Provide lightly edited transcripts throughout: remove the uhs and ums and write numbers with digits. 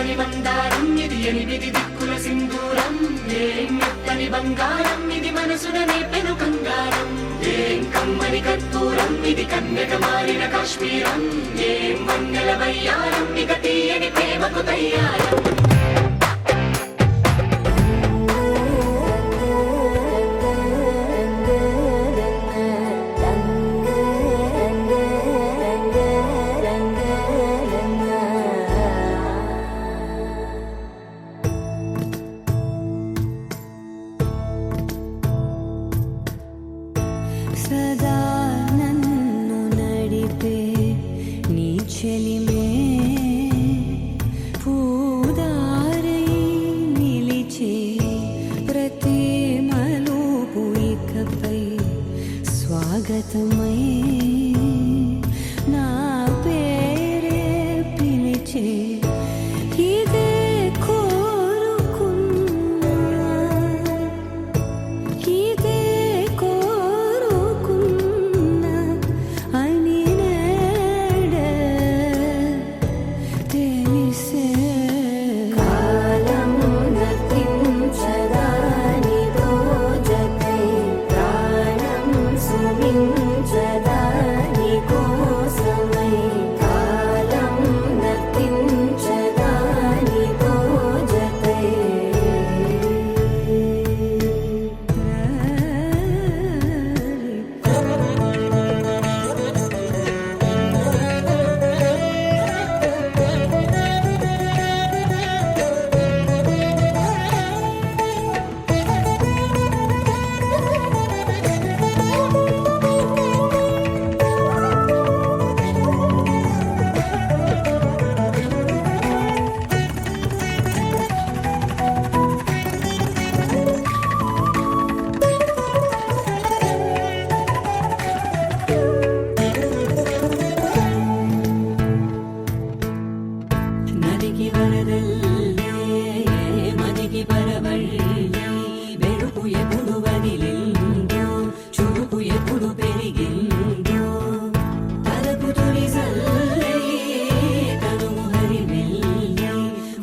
మెత్తని మందారం ఇది ఎనిమిది దిక్కుల సింధూరం ఏం మెత్తని బంగారం ఇది మనసున నేపెను కంగారం ఏం కమ్మని కర్పూరం ఇది కన్యక మారిన కాశ్మీరం ఏం వన్నెల వయ్యారం ఇక తీయని ప్రేమకు తయ్యారం సదా నన్ను నడిపే నీ చెలిమే పూదారై నిలిచే ప్రతి మలుపు ఇకపై స్వాగతమై నా పేరే పిలిచే ఇదే కోరుకున్నా ఇదే నదికి వరదల్లే మదికి పరవళ్ళే వెలుపు ఎప్పుడు వదిలిందో చురుకు ఎప్పుడు పెరిగిందో తలపు తొలి సల్లే తనువు హరిమెల్లే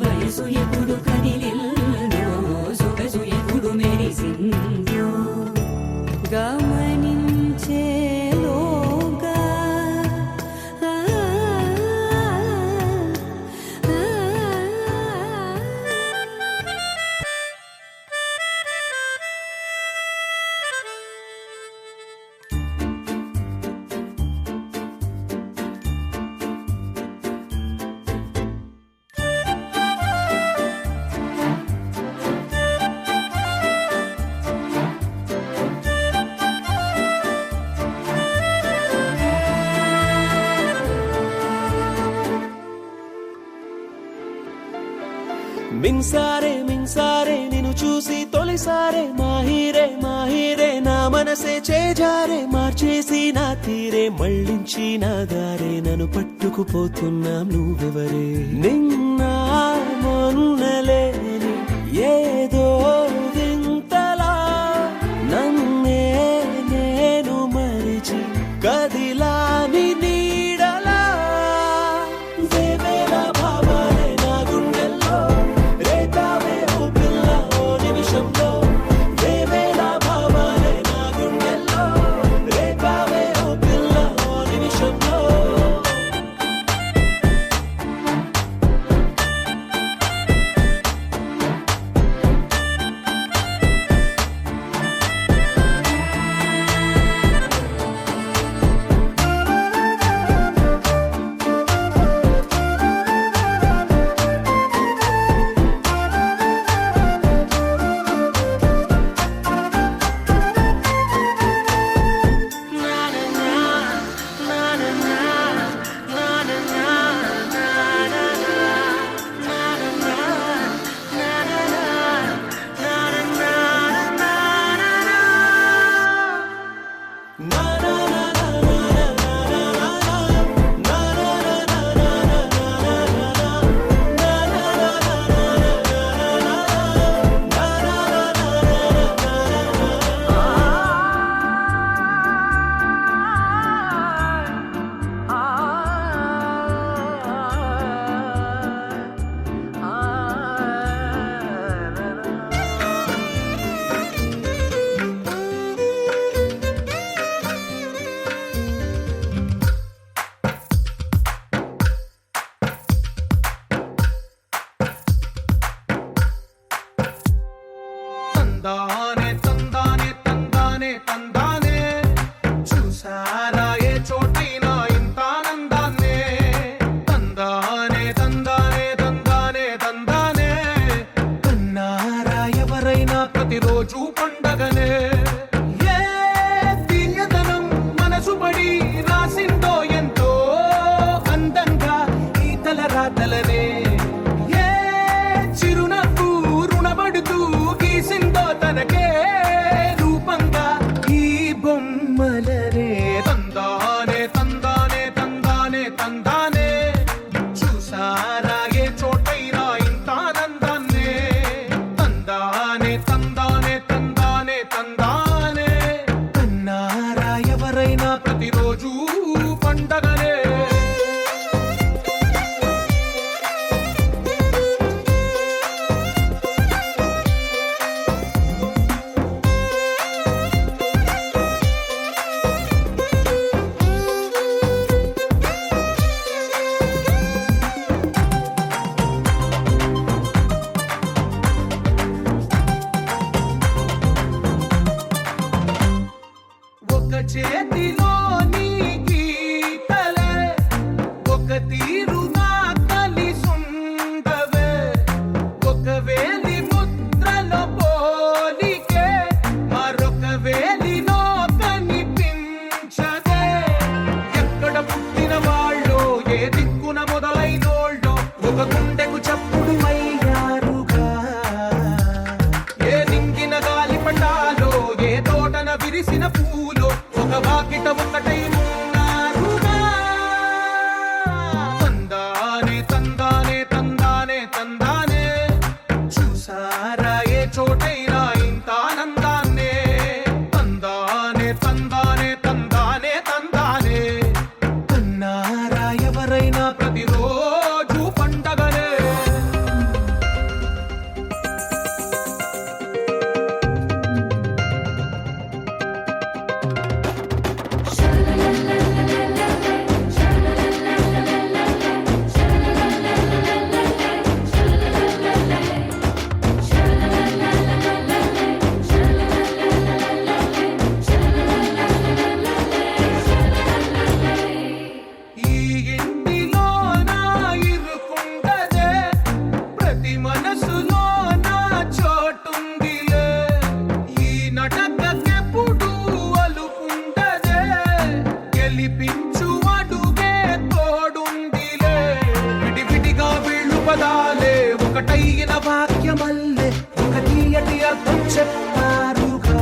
వయసు ఎప్పుడు కదిలిందో సొగసు ఎప్పుడు మెరిసిందో గమనించేలోగా మిన్సారే నిన్ను చూసి తొలిసారే మాహిరే నా మనసే చేజారే మార్చేసి నా తీరే మళ్ళించి నా దారే నన్ను పట్టుకుపోతున్నాం నువ్వెవరే నిన్న మొన్నలేని ఏదో వింతలా నన్నే నేను మరిచి కదిలాని నీడలా దేవేల భావాలే నా గుండెల్లో రేతావే ఓ పిల్ల ఓ నిమిషంలో దేవేల భావాలే నా గుండెల్లో రేతావే ఓ పిల్ల ఓ నిమిషంలో తందానే తందానే తందానే తందానే చూసారా ఏ చోటైనా ఇంత ఆనందాన్నే తందానే తందానే తందానే తందానే కన్నారా ఎవరైనా ప్రతిరోజు పండగనే ఏ దివ్యతనం మనసు పడి రాసిందో ఎంతో అందంగా ఈ తలరాతలనే ఏ చిరునవ్వు రుణపడుతూ గీసిందో తనకే రూపంగా ఈ బొమ్మలనే తందానే తందానే తందానే తందానే చూసారా ఏ చోటైనా ఇంత ఆనందాన్నే తందానే తందానే తందానే తందానే కన్నారా ఎవరైనా ప్రతిరోజు పండగనే ఒక చేతిలో నీ గీతలే ఒక తీరుగా కలిసుండవే ఒక వేలి ముద్రలో పోలికే మరొక వేలిలో కనిపించదే ఎక్కడ పుట్టిన వాళ్ళో ఏ దిక్కున మొదలైనోళ్ళో ఒక గుండెకు చప్పుడు అయ్యారుగా ఏ నింగిన గాలి పటాలో ఏ తోటన విరిసిన పూలో ఒక వాకిట ఒకటై ఉన్నారుగా తందానే తందానే తందానే తందానే చూసారా ఏ చోటైనా ఇంత ఆనందాన్నే తందానే తందానే తందానే తందానే కన్నారా ఎవరైనా ప్రతిరోజు పండగనే ఈ ఇంటిలో నా ఇరుకుండదే ప్రతి మనసులో నా చోటుందిలే ఈ నటకెప్పుడు అలుపుండదే గెలిపించు అడుగే తోడుందిలే విడివిడిగా వీళ్ళు పదాలే ఒకటైన వాక్యమల్లే ఒక తీయటి అర్థం చెప్పారుగా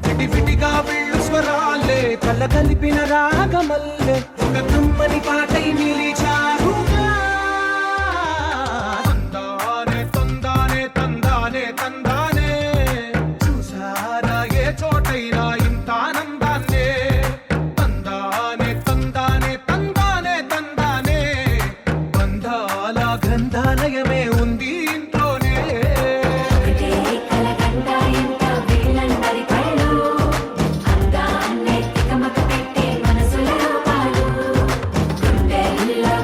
విడివిడిగా వీళ్ళు స్వరాలే కల కలిపిన రాగమల్లే ఒక కమ్మని పాటై నిలిచారుగా తందానే తందానే తందానే తందానే చూసారా ఏ చోటైనా ఇంత ఆనందాన్నే తందానే తందానే తందానే తందానే బంధాల గ్రంథాలయమే ఉంది ఇంట్లోనే ఒకటే కలకండ ఎంత వీళ్ళందరి కళ్ళు అందాన్నే తికమక పెట్టే మనసుల రూపాలు గుండెల్లో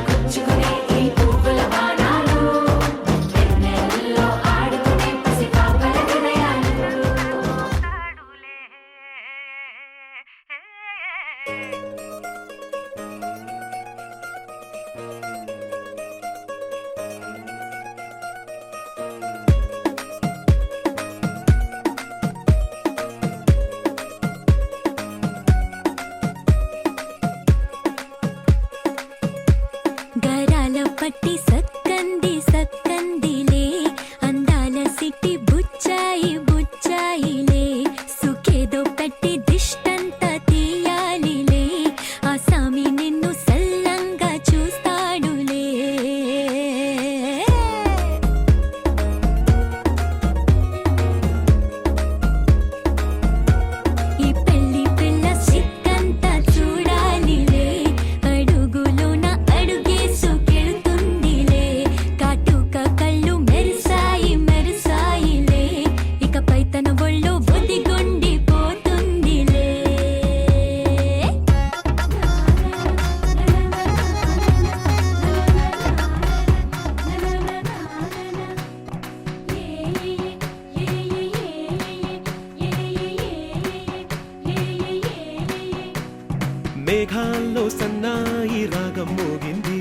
మేఘాల్లో సన్నాయి రాగం మోగింది,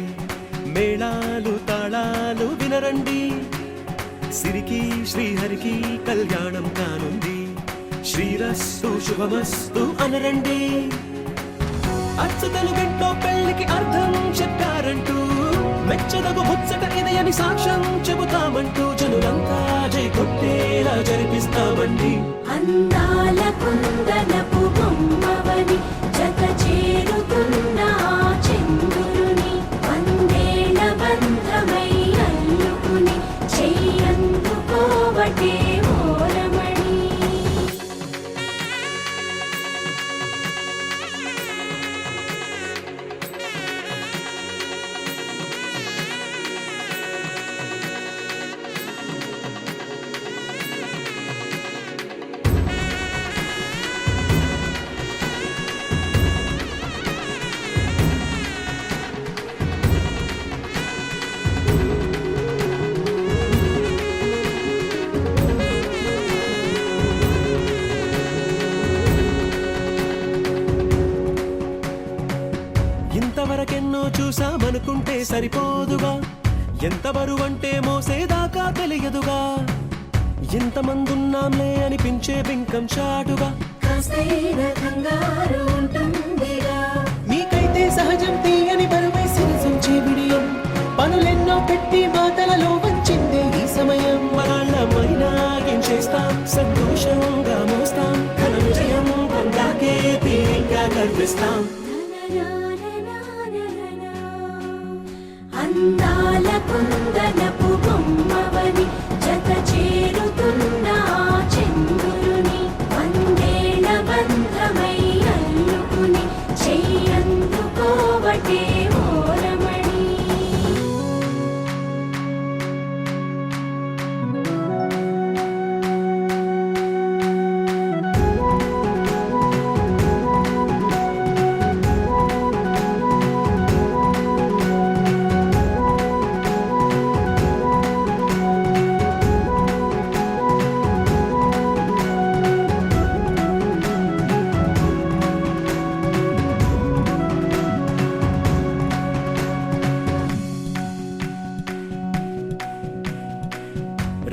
మేళాలు తాళాలు వినరండి, సిరికి శ్రీహరికి కళ్యాణం కానుంది, శ్రీరస్తు శుభమస్తు అనరండి. అచ్చతలు గంటో పెళ్లికి అర్థం చెప్పారంటూ, మెచ్చదగు ముచ్చట ఇది అని సాక్ష్యం చెబుతామంటూ, జనులంతా జై కొట్టేలా జరిపిస్తామండి. అందాల కుందనపు బొమ్మవని జత చేరుతున్న ఆ చంద్రుని, వందేళ్ల బంధమై అల్లుకుని చెయ్యందుకోవటే ఓరమణి. ఇంతవరకెన్నో చూసామనుకుంటే సరిపోదుగా, ఎంత బరువంటే మోసేదాకా తెలియదుగా, ఇంతమందున్నాంలే అనిపించే బింకం చాటుగా, కాస్తైన కంగారు ఉంటుందిగా. మీకైతే సహజం తీయని బరువై సిరిసంచే బిడియం, పనులెన్నో పెట్టి మాటలలో వంచిందే ఈ సమయం. మనాళ్ళమైనా ఏం చేస్తాం, సంతోషంగా మోస్తాం, ఘన విజయం పొందాకే తీరిగ్గా కనిపిస్తాం. అందాల కుందనపు బొమ్మవని జత చేరుతున్న ఆ చంద్రుని, వందేళ్ల బంధమై అల్లుకుని చెయ్యందుకోవటే ఓరమణి.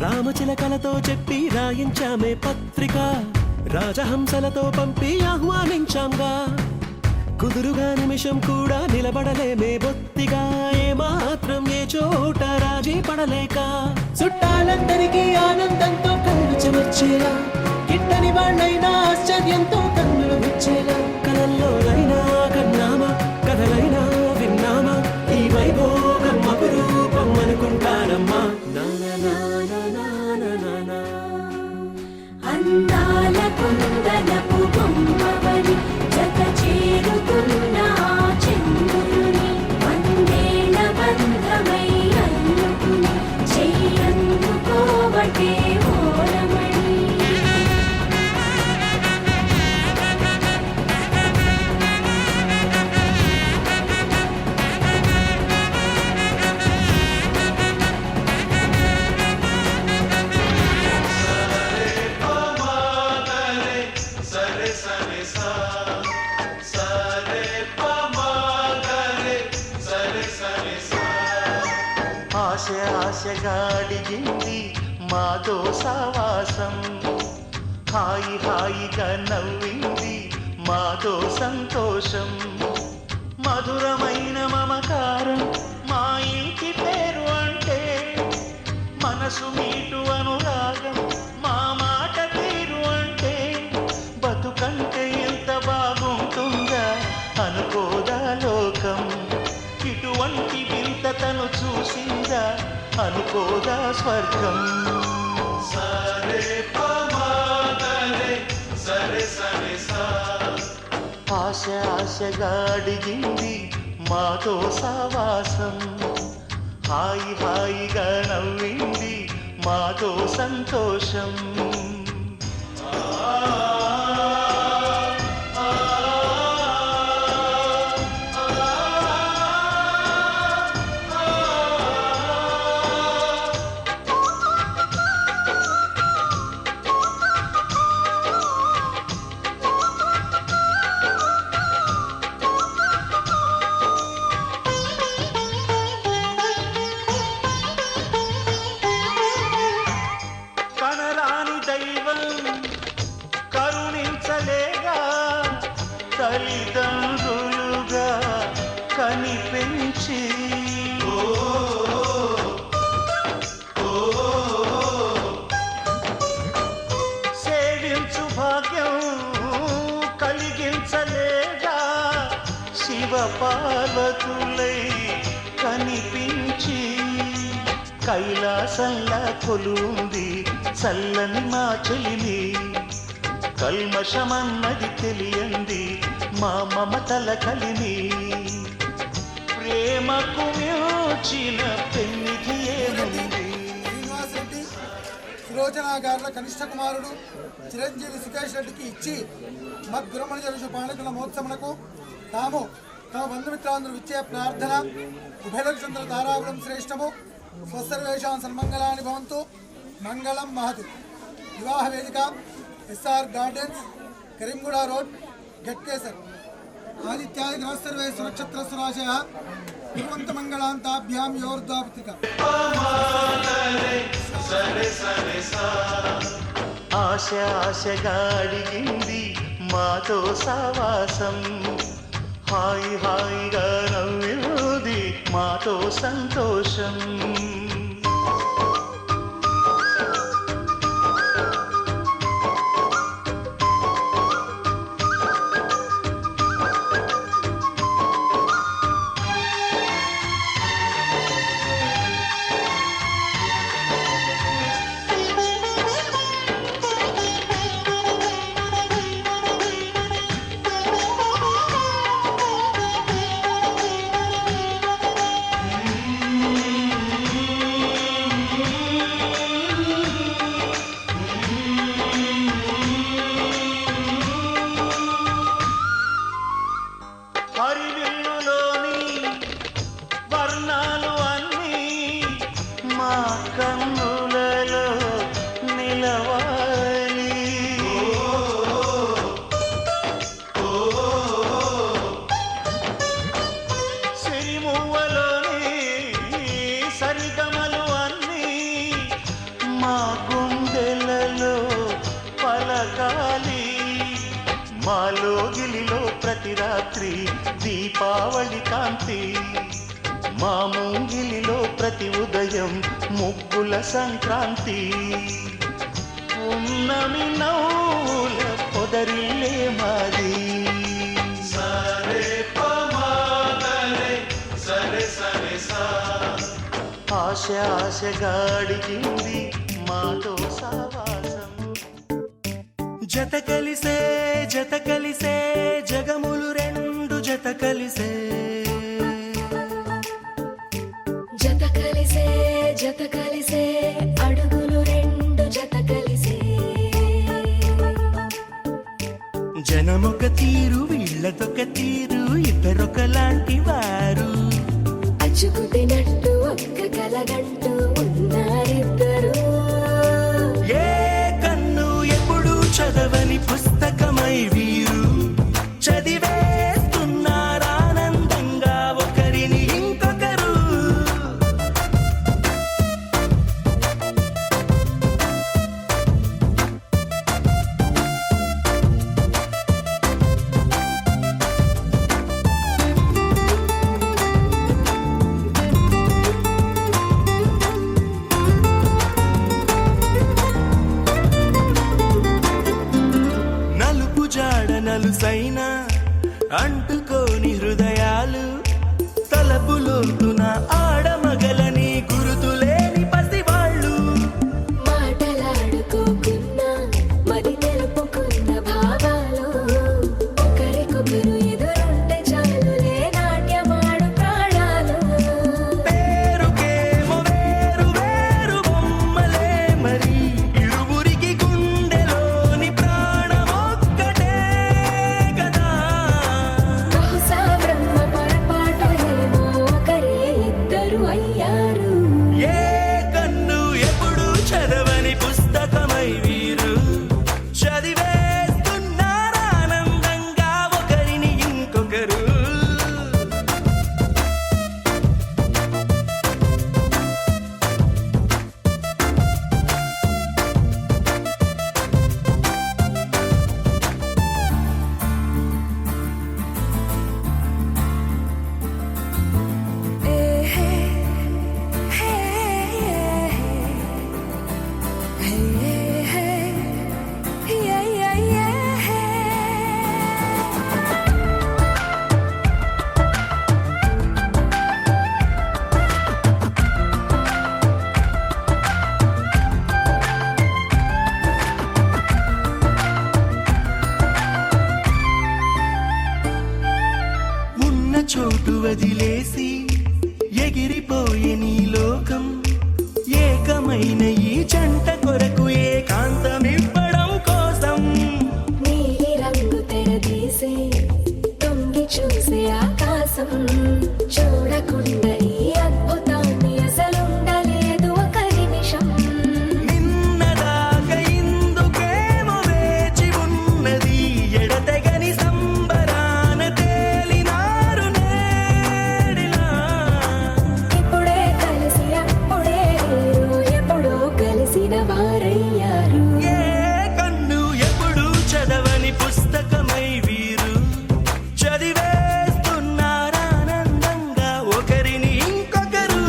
రామచిలకలతో చెప్పి రాయించామే పత్రిక, రాజహంసలతో పంపి ఆహ్వానించాంగా, కుదురుగా నిమిషం కూడా నిలబడలేమే బొత్తిగా, ఏమాత్రం ఏ చోట రాజీ పడలేక, చుట్టాలందరికీ ఆనందంతో కళ్ళు చెమర్చేలా, గిట్టని వాళ్ళైనా ఆశ్చర్యంతో కన్నులు విచ్చేలా, కలల్లోనైనా కన్నామా, కథలైనా విన్నామా, ఈ వైభోగం అపురూపం అనుకుంటానమ్మా. అందాల కుందనపు బొమ్మవని జత చేరుతున్న ఆ చంద్రుని, వందేళ్ల బంధమై అల్లుకుని చెయ్యందుకోవటే ఓరమణి. ఆశ ఆశగా అడిగింది మాతో సావాసం, హాయి హాయిగా నవ్వింది మాతో సంతోషం, మధురమైన మమకారం మా ఇంటి పేరు అంటే, మనసు మీటు అనురాగం మా మాట తీరు అంటే, బతుకంటే ఎంత బాగుంటుందా అనుకోదా లోకం, ఇటువంటి వింత తను చూసిందా అనుకోదా స్వర్గం. సరే పమాగరే సరే సరే సా, ఆశ ఆశగా అడిగింది మాతో సావాసం, హాయి హాయిగా నవ్వింది మాతో సంతోషం. కాని దైవం కరుణించలేగా తల్లిదండ్రులుగా కనిపించి సేవించు భాగ్యం కలిగించలేగా శివ పార్వతులై కనిపించి కైలాసంలా కొలుంది చల్లని మా చెలిమి కల్మషమన్నది తెలియంది మా మమతల కలిమి ప్రేమకు మించిన పెన్నిధి ఏముంది. శ్రీనివాస్ రెడ్డి సులోచన గారుల కనిష్ట కుమారుడు చిరంజీవి సుఖేష్ రెడ్డికి ఇచ్చి మద్గురమణ జరుషు పాలకుల మహోత్సవములకు తాము తమ బంధుమిత్రాంధ్రులు ఇచ్చే ప్రార్థన ఉభయచంద్ర తారాపురం శ్రేష్టము స్వసర్వేషాం సన్మంగళాని భవంతు మంగళం మహతి. వివాహ వేదిక SR gardens Karimguda road Ghatkesar. ఆదిత్యాది గ్రహసర్వే సురక్షత్రస్వరాశయ కుర్వంత మంగళాంతాభ్యాం యోర్ధ్వాపుత్రిక. ఆశ ఆశగా అడిగింది మాతో సావాసం హాయి హాయిగా నవ్వింది మాతో సంతోషం మాలోగిలిలో ప్రతి రాత్రి దీపావళి కాంతి మా ముంగిలిలో ప్రతి ఉదయం ముగ్గుల సంక్రాంతి ఉన్నమి నవ్వుల పొదరిల్లే మాది ఆశ ఆశగా అడిగింది మాతో సావాసం జత కలిసే జగములు రెండు జత కలిసే జత కలిసే అడుగులు రెండు జత కలిసే జనమొక తీరు వీళ్ళదొక తీరు ఇద్దరొకలాంటి వారు అచ్చుకుతినట్టు ఒక్క కలగంటూ ఉన్నారిద్దరు ఏ కన్ను ఎప్పుడు చదవని పుస్తకమై వీరు చదివేస్తున్నారానందంగా ఒకరిని ఇంకొకరు నలుసైన అంటుకోని హృదయాలు తలపులోతున ఆడమగలని గురుతులేని పసివాళ్ళు మాటలాడుకోకున్నా మరి తెలుపుకున్న భావాలు ఒకరికొకరు ఎదురుంటే చాలులే నాట్యమాడు ప్రాణాలు పేరుకేమో వేరు వేరు బొమ్మలే మరి ఇరువురికి గుండెలోని ప్రాణమొక్కటే కదా బహుశా బ్రహ్మ పరప వదిలేసి ఎగిరిపోయే నీ లోకం ఏకమైన ఈ జంట కొరకు ఏకాంతమివ్వడం కోసం నీలి రంగు తెరదీసే తొంగి చూసే ఆకాశం చూడకుండా ఈ అద్భుతాన్ని అసలుండలేదు ఒక నిమిషం నిన్నదాకా ఇందుకేమో వేచి ఉన్నది ఎడతెగని సంబరాన తేలినారు నేడిలా ఇప్పుడే కలిసి అప్పుడే లేరు ఎప్పుడో కలిసిన వారయ్యారు ఏ కన్ను ఎప్పుడు చదవని పుస్తకమై వీరు చదివేస్తున్నారానందంగా ఒకరిని ఇంకొకరు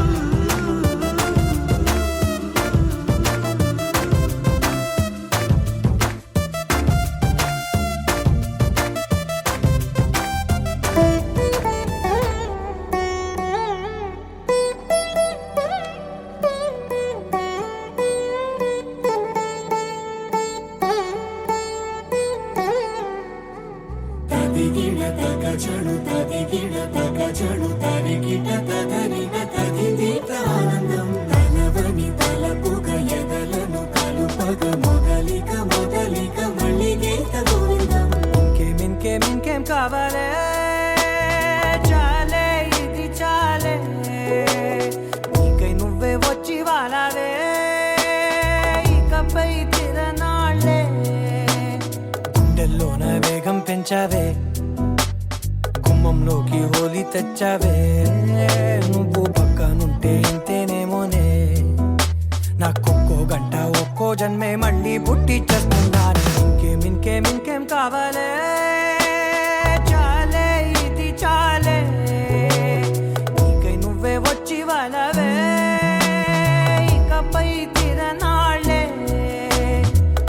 తదిగిడ తగ చడు తదిగిడ తగ చడు తరిగిట తదరిగ తదిదీత ఆనందం తలవని తలపుగ ఎదలను కలుపగ మొదలిక మొదలిక మళ్ళీ గీత గోవిందం ఇంకేం కావాలే చాలే ఇది చాలే నీకై నువ్వే వచ్చి వాలావే ఇకపై తిరనాళ్ళే గుండెల్లోన వేగం పెంచావే గుమ్మంలోకి హోలీ తెచ్చావే నువ్వు పక్కనుంటే ఇంతేనేమోనే నాకొక్కో గంట ఒక్కో జన్మే మళ్ళీ పుట్టి చేస్తున్నాను ఇంకేం కావాలే చాలే ఇది చాలే నీకై నువ్వే వచ్చి వాళ్ళవే ఇకపై తిరనాళ్ళే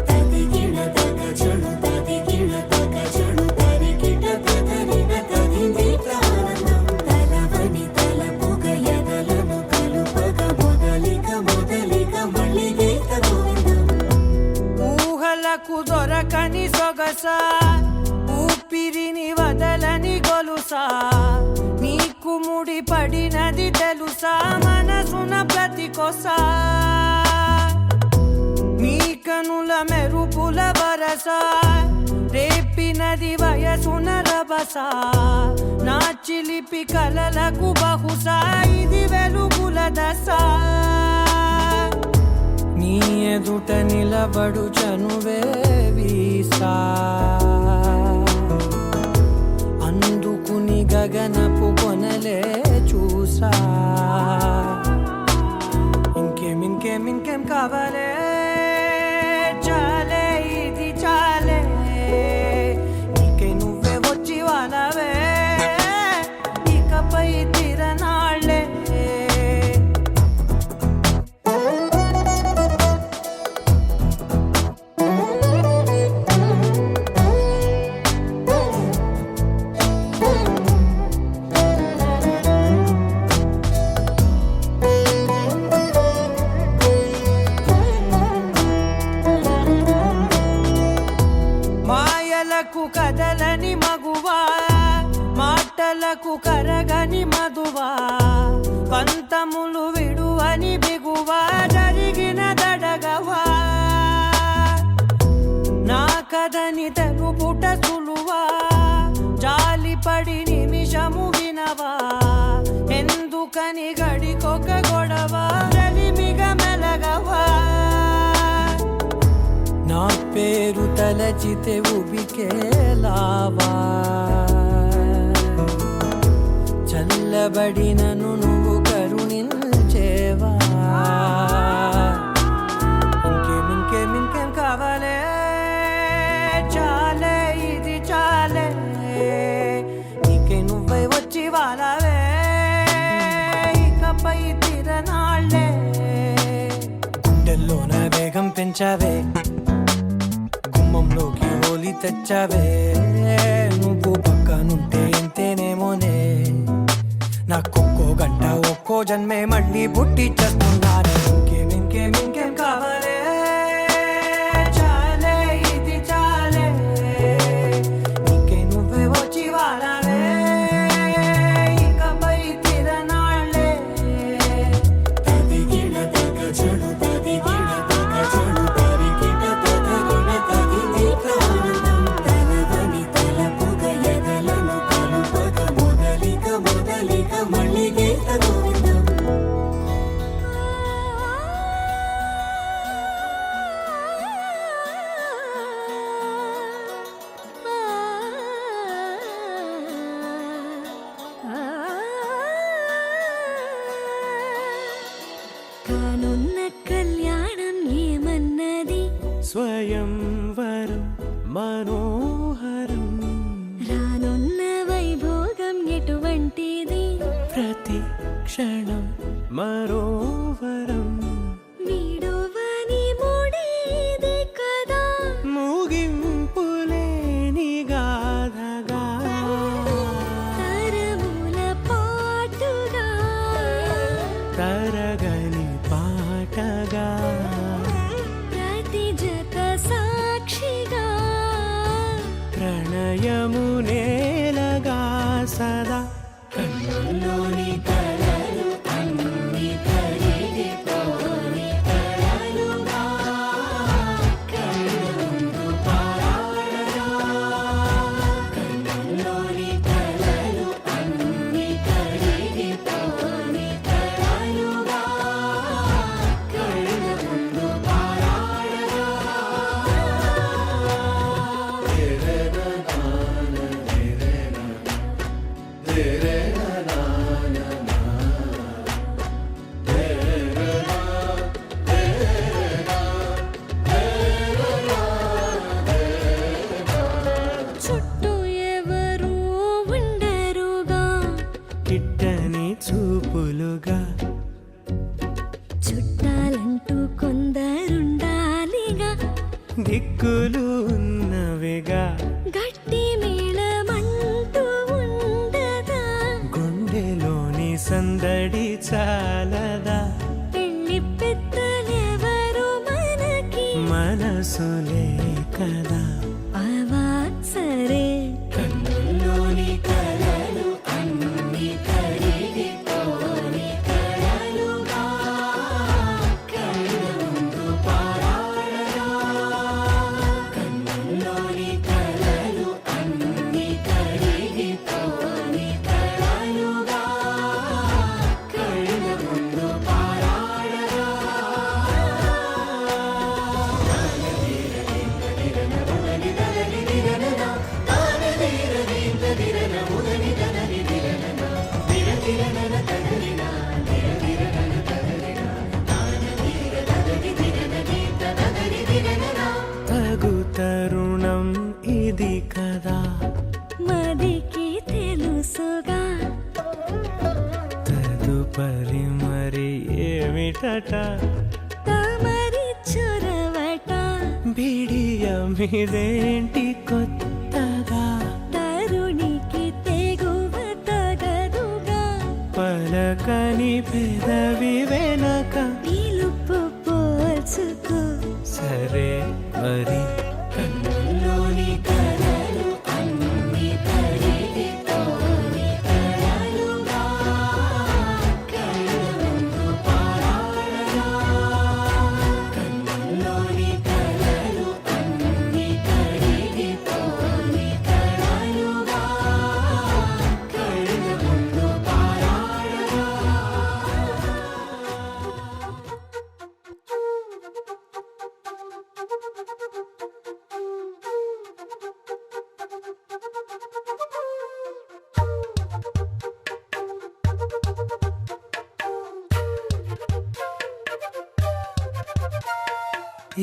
తదిగిడ తగ చడు తదిగిడ తగ చడు తరిగిట తదరిగ తదిదీత ఆనందం తలవని తలపుగ ఎదలను కలుపగ మొదలిక మొదలిక మళ్ళీ గీత గోవిందం ఊహలకు దొరకని సొగసా ఊపిరిని వదలని గొలుసా నీకు ముడి పడినది తెలుసా మనసున ప్రతి కొసా నీ కనుల మెరుపుల వరస రేపినది వయసున రభస నా చిలిపి కలలకు బహుశా ఇది వెలుగుల దశ నీ ఎదుట నిలబడు చనువే వీసా అందుకుని గగనపు కొనలే చూసా ఇంకేం కావాలే చాలే ఇది చాలే నీకై నువ్వే వచ్చి వాళ్ళవే ఇకపై తిరనాళ్ళే మాయలకు కదలని మగువా మాటలకు కరగని మధువా పంతములు విడువని బిగువా జరిగిన దడగవా నా కథని తెలుపుట సులువా జాలిపడి నిమిషము వినవా ఎందుకని గడికొక గొడవ రలిమిగ మెలగవా నా పేరు తలచితే ఉబికేలావా చల్లబడినను నువ్వు కరుణించేవా ఇంకేం కావాలే చాలే ఇది చాలే నీకై నువ్వై వచ్చి వాళ్ళవే ఇకపై తిరనాళ్ళే గుండెల్లోన వేగం పెంచావే గుమ్మంలోకి హోలీ తెచ్చావే నువ్వు పక్కనుంటే ఇంతేనేమోనే నాకొక్కో గంట ఒక్కో జన్మే మళ్ళీ పుట్టి చేస్తున్నాను ఇంకేం కావాలే చాలే ఇది చాలే నీకై నువ్వే వచ్చి వాళ్ళవే ఇక స్వయంవరం మనోహరం రానున్న వైభోగం ఎటువంటిది ప్రతి క్షణం మరోవరం వీడువని మూడేది కదా ముగింపులేని గాథగా తరముల పాటుగా తరగని పాటగా ప్రతి జత సాక్షిగా ప్రణయము నేలగా సదా కన్నుల్లోని కలలు అన్ని కరిగిపోని కలలుగా కళ్ళుందు పారాడగా కన్నుల్లోని కలలు అన్ని కరిగిపోని కలలుగా కళ్ళుందు పారాడగా చుట్టూ ఎవరు ఉండరుగా కిట్టని చూపులుగా చుట్టాలంటూ కొందరుండాలిగా దిక్కులు ఉన్నవిగా గట్టి మేళమంటూ ఉండదా గుండెలోని సందడి చాలదా పెళ్లి పెద్దలెవరు మనకి మనసులే కదా అవా సరే కన్నుల్లోని కలలు అన్ని కరిగిపోని కలలుగా కళ్ళుందు పారాడగా కన్నుల్లోని కలలు అన్ని కరిగిపోని కలలుగా కళ్ళుందు పారాడగా తగు తరుణం ఇది కదా మదికి తెలుసుగా తదుపరి మరి ఏమిటట తమరి చొరవట బిడియమిదేంటి కొత్తగా తరుణికి తెగువ తగదుగా పలకని పెదవి వెనక పిలుపు పోల్చుకో సరే మరి కన్నుల్లోని కలలు అన్ని కరిగిపోని కలలుగా కళ్ళుందు పారాడగా కన్నుల్లోని కలలు అన్ని కరిగిపోని కలలుగా కళ్ళుందు పారాడగా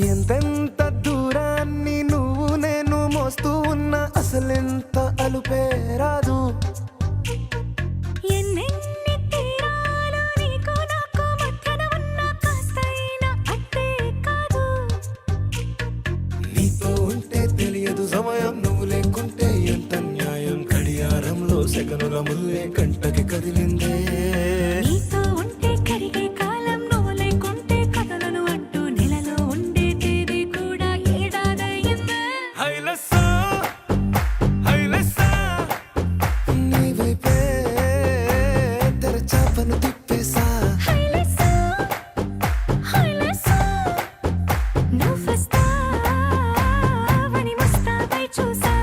ఎంతెంత దూరాన్ని నువ్వు నేను మోస్తూ ఉన్నా అసలెంత అలుపే రాదు ఎన్నెన్ని తీరాలు నీకు నాకు మధ్యన ఉన్న కాస్తైనా అట్టే కాదు నీతో ఉంటే తెలియదు సమయం నువ్వు లేకుంటే ఎంత న్యాయం గడియారంలో సెకనుల ముల్లే కంటకి కదిలిందే నీతో ఉంటే కరిగే కాలం నువ్వు లేకుంటే కథలను అంటూ నెలలో ఉండే తేదీ కూడా ఏడాదయ్యిందే హైలసా హైలసా నీ వైపే తెరచాపను తిప్పేసా హైలెస్సా హైలెస్సా నువ్వు వస్తావని ముస్తాబై చూసా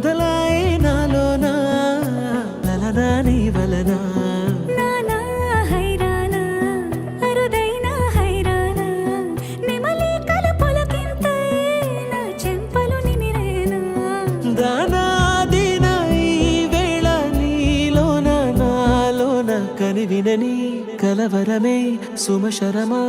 మొదలాయే నాలోనా లలనా నీ వలనా నానా హైరానా అరుదైన హైరానా నెమలి కలుపులకింతై నా చెంపలు నిమిరేనా దానాదిన ఈ వేళ నీలోన నాలోన కనివినని కలవరమే సుమశరమా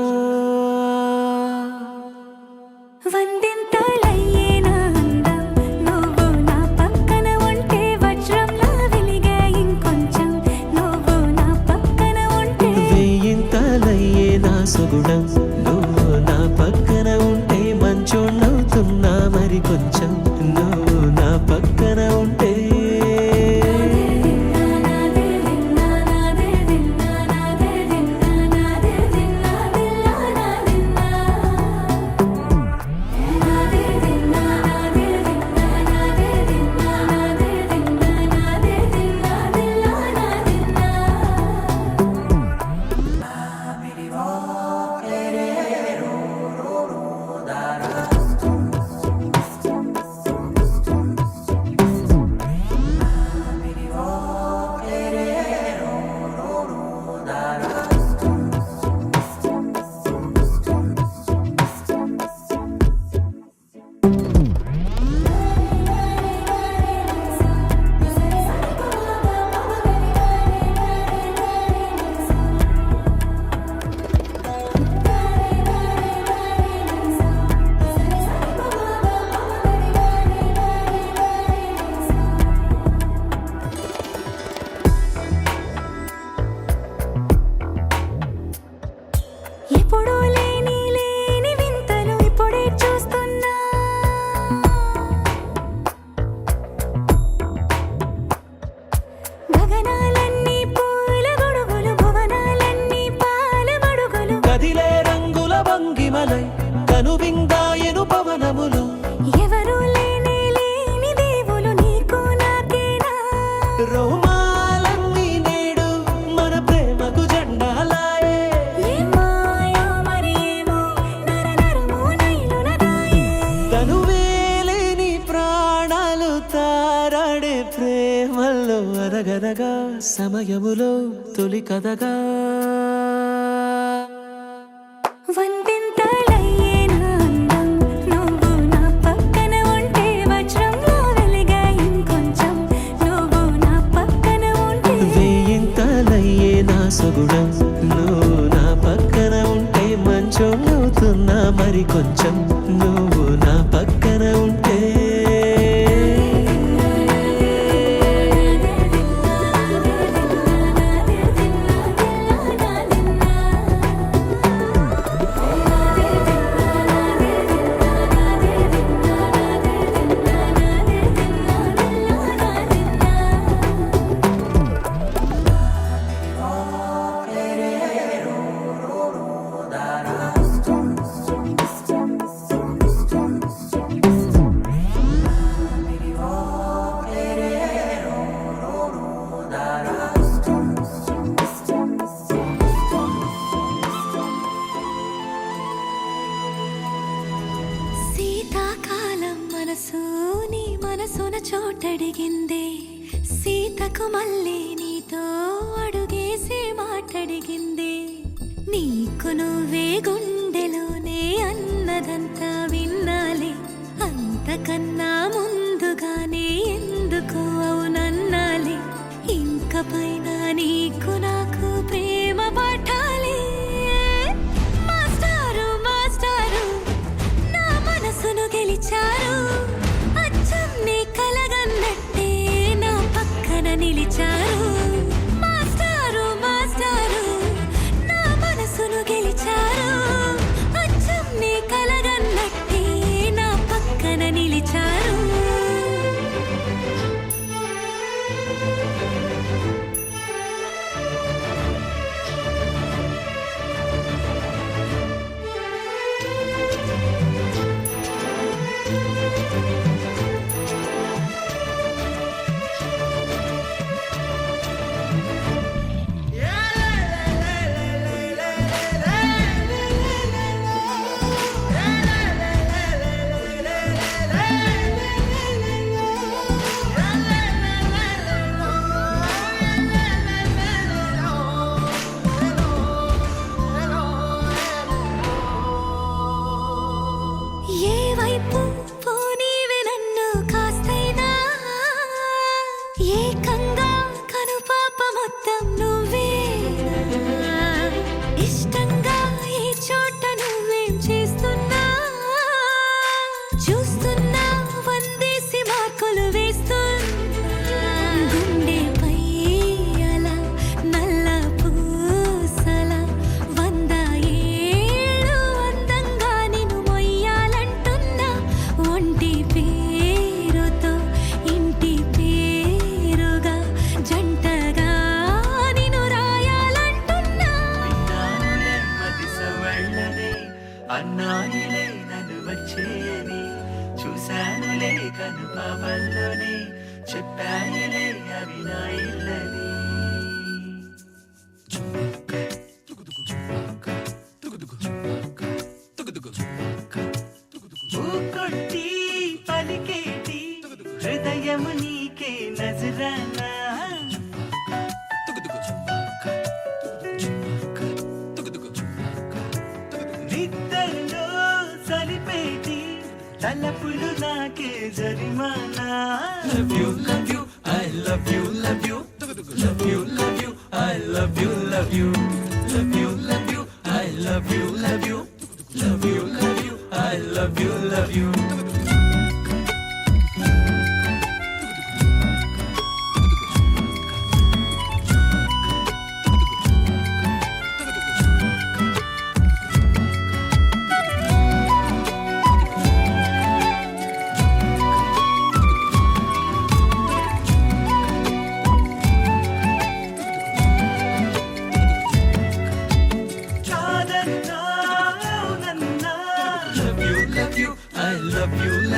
వందింతలయ్యేనా అందం నువ్వు నా పక్కన ఉంటే వజ్రంలా వెలిగే ఇంకొంచెం నువ్వు నా పక్కన ఉంటే వేయింతలయ్యే నా సుగుణం నువ్వు నా పక్కన ఉంటే మంచోళ్ళవుతున్నా మరి కొంచెం నువ్వు నా పక్కన ఉంటే ఎప్పుడూ లేని వింతలు ఇప్పుడే చూస్తున్నా గగనాలన్నీ పూల గొడుగులు భువనాలన్నీ పాల మడుగులు కదిలే రంగుల భంగిమలై కనువిందాయను పవనములు ఎవరూ లేని దేవులు నీకు నాకేనా రోమాలన్నీ నేడు మన ప్రేమకు జెండాలాయే ఏ మాయో మరి ఏమో నరనరమో నైలున దాయే తనువేలేని ప్రాణాలు తారాడే ప్రేమల్లో అరగరగా సమయములో తొలి కథగా వందింతలయ్యేనా అందం నువ్వు నా పక్కన ఉంటే వజ్రంలా వెలిగే ఇంకొంచెం నువ్వు నా పక్కన ఉంటే వేయింతలయ్యే నా సుగుణం నువ్వు నా పక్కన ఉంటే మంచోళ్ళవుతున్నా మరి కొంచెం నువ్వు నా పక్కన ఉంటే శీతాకాలం మనసు నీ మనసున చోటడిగిందే సీతకు మళ్ళీ నీతో అడుగేసి మాటడిగిందే నీకు నువ్వే గుండెలోనే అన్నదంతా విన్నాలే అంతకన్నా ముందుగానే ఎందుకు అవునన్నాలే ఇంక పైన నీకు నాకు ప్రేమ పాఠాలే మాస్టారు మాస్టారు నా మనసును గెలిచారు అచ్చం నీ కలగన్నట్టే నా పక్కన నిలిచారు మాస్టారు మాస్టారు నా మనసును గెలిచారు అచ్చం నీ కలగన్నట్టే నా పక్కన నిలిచారు के नजराना నిద్దర్లో సలిపేటి తలపులు నాకే జరిమానా love you I love you love you love you love you I love you love you love you I love you love you love you I love you love you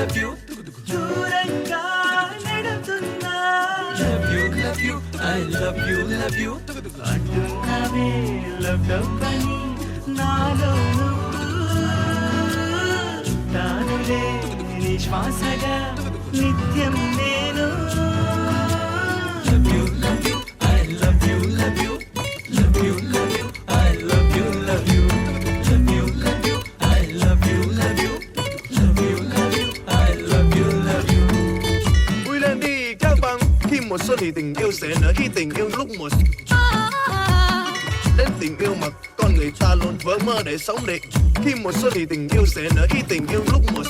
love you దూరంగా నెడుతున్నా love you I love you అంటున్నావే love డబ్బని నాలో తానులే నీ శ్వాసగా నిత్యం నేను love you I love you love you love you I love you love you love you I love you love you một số thì tình yêu sẽ nở khi tình yêu lúc một đến tình yêu mà con người ta luôn vỡ mơ để sống để khi một số thì tình yêu sẽ nở khi tình yêu lúc một